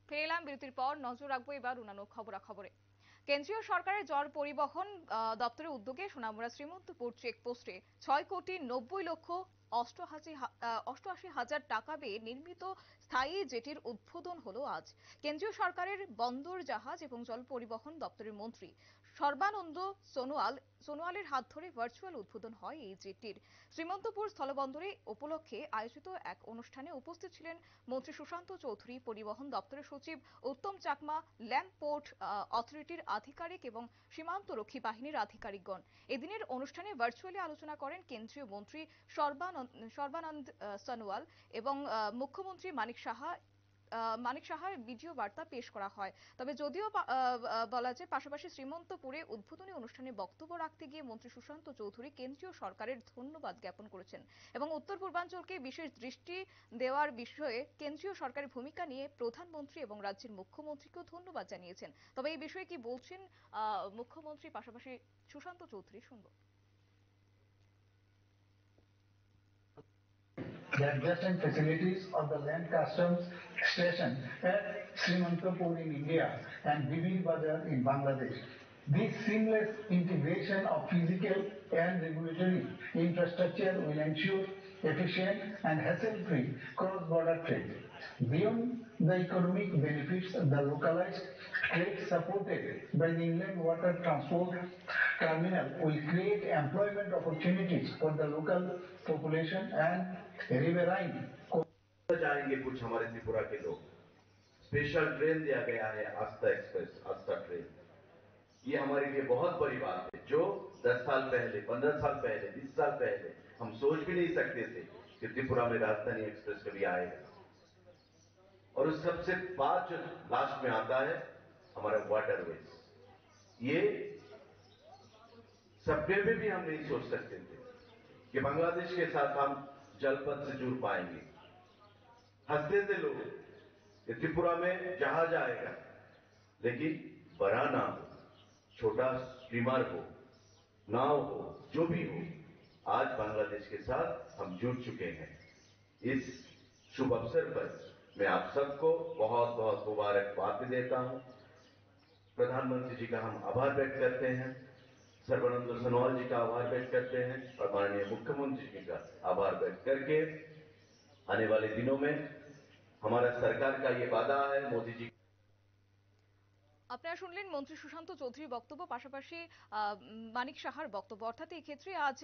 ফিরে এলাম বিরতির পর। নজর রাখবো এবার অন্যান্য খবরাখবরে। কেন্দ্রীয় সরকারের জল পরিবহন দপ্তরের উদ্যোগে সোনামুড়া শ্রীমন্তপুর চেকপোস্টে ৬,৯০,০০,০০০ অষ্টআশি হাজার টাকা ব্যয়ে নির্মিত স্থায়ী জেটির উদ্বোধন হলো আজ। কেন্দ্রীয় সরকারের বন্দর জাহাজ এবং জল পরিবহন দপ্তরের মন্ত্রী সর্বানন্দ সোনোয়ালের হাত ধরে ভার্চুয়াল উদ্বোধন হয় এই জেটির। শ্রীমন্তপুর স্থলবন্দরে উপলক্ষে আয়োজিত এক অনুষ্ঠানে উপস্থিত ছিলেন মন্ত্রী সুশান্ত চৌধুরী, পরিবহন দপ্তরের সচিব উত্তম চাকমা, ল্যাম্প পোর্ট অথরিটির আধিকারিক এবং সীমান্তরক্ষী বাহিনীর আধিকারিকগণ। এদিনের অনুষ্ঠানে ভার্চুয়ালি আলোচনা করেন কেন্দ্রীয় মন্ত্রী সর্বানন্দ সোনোয়াল এবং মুখ্যমন্ত্রী মানিক সাহার ভিডিও বার্তা পেশ করা হয়। তবে যদিও বলা যায়, পাশাপাশি শ্রীমন্তপুরে উদ্বোধনী অনুষ্ঠানে বক্তব্য রাখতে গিয়ে মন্ত্রী সুশান্ত চৌধুরী কেন্দ্রীয় সরকারের ধন্যবাদ জ্ঞাপন করেছেন এবং উত্তর পূর্বাঞ্চলকে বিশেষ দৃষ্টি দেওয়ার বিষয়ে কেন্দ্রীয় সরকারের ভূমিকা নিয়ে প্রধানমন্ত্রী এবং রাজ্যের মুখ্যমন্ত্রীকেও ধন্যবাদ জানিয়েছেন। তবে এই বিষয়ে কি বলছেন মুখ্যমন্ত্রী, পাশাপাশি সুশান্ত চৌধুরী, শুনবো। The adjacent facilities of the land customs station at Srimantapur in India and Bibir Bazar in Bangladesh. This seamless integration of physical and regulatory infrastructure will ensure efficient and hassle-free cross-border trade. Beyond the economic benefits, the localized trade supported by the inland water transport terminal will create employment opportunities for the local population and riverine. जाएंगे कुछ हमारे त्रिपुरा के लोग। Special train दिया गया है आस्था express, आस्था train. ये हमारे लिए बहुत बड़ी बात है, जो 10 साल पहले, 15 साल पहले, 20 साल पहले हम सोच भी नहीं सकते थे कि त्रिपुरा में राजधानी एक्सप्रेस कभी आएगा। और उस सबसे बाद जो लास्ट में आता है हमारा वाटरवेज, ये सपने में भी हम नहीं सोच सकते थे कि बांग्लादेश के साथ हम जलपथ से जुड़ पाएंगे। हंसते थे लोग कि त्रिपुरा में जहाज आएगा, लेकिन बड़ा ना हो, छोटा स्टीमर हो, नाव हो, जो भी हो, आज बांग्लादेश के साथ हम जुड़ चुके हैं। इस शुभ अवसर पर मैं आप सबको बहुत बहुत मुबारकबाद देता हूं। प्रधानमंत्री जी का हम आभार व्यक्त करते हैं, सर्बानंद सोनोवाल जी का आभार व्यक्त करते हैं और माननीय मुख्यमंत्री जी का आभार व्यक्त करके आने वाले दिनों में हमारा सरकार का ये वादा है, मोदी जी। আপনারা শুনলেন মন্ত্রী সুশান্ত চৌধুরীর বক্তব্য, পাশাপাশি মানিক সাহার বক্তব্য। অর্থাৎ এই ক্ষেত্রে আজ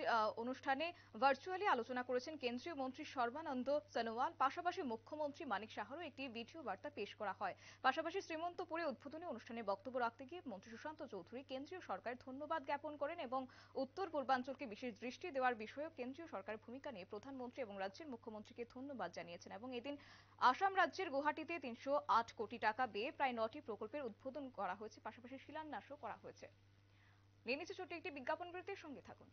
অনুষ্ঠানে ভার্চুয়ালি আলোচনা করেছেন কেন্দ্রীয় মন্ত্রী সর্বানন্দ সোনোয়াল, পাশাপাশি মুখ্যমন্ত্রী মানিক সাহারও একটি ভিডিও বার্তা পেশ করা হয়। পাশাপাশি শ্রীমন্তপুরে উদ্বোধনী অনুষ্ঠানে বক্তব্য রাখতে গিয়ে মন্ত্রী সুশান্ত চৌধুরী কেন্দ্রীয় সরকারের ধন্যবাদ জ্ঞাপন করেন এবং উত্তর পূর্বাঞ্চলকে বিশেষ দৃষ্টি দেওয়ার বিষয়েও কেন্দ্রীয় সরকারের ভূমিকা নিয়ে প্রধানমন্ত্রী এবং রাজ্যের মুখ্যমন্ত্রীকে ধন্যবাদ জানিয়েছেন। এবং এদিন আসাম রাজ্যের গুয়াহাটিতে ৩০৮ কোটি টাকা ব্যয়ে প্রায় ৯টি প্রকল্পের উদ্বোধন করা হয়েছে, পাশাপাশি শিলান্যাসও করা হয়েছে। নিয়ে নিচ্ছে ছোট্ট একটি বিজ্ঞাপন বিরতির, সঙ্গে থাকুন।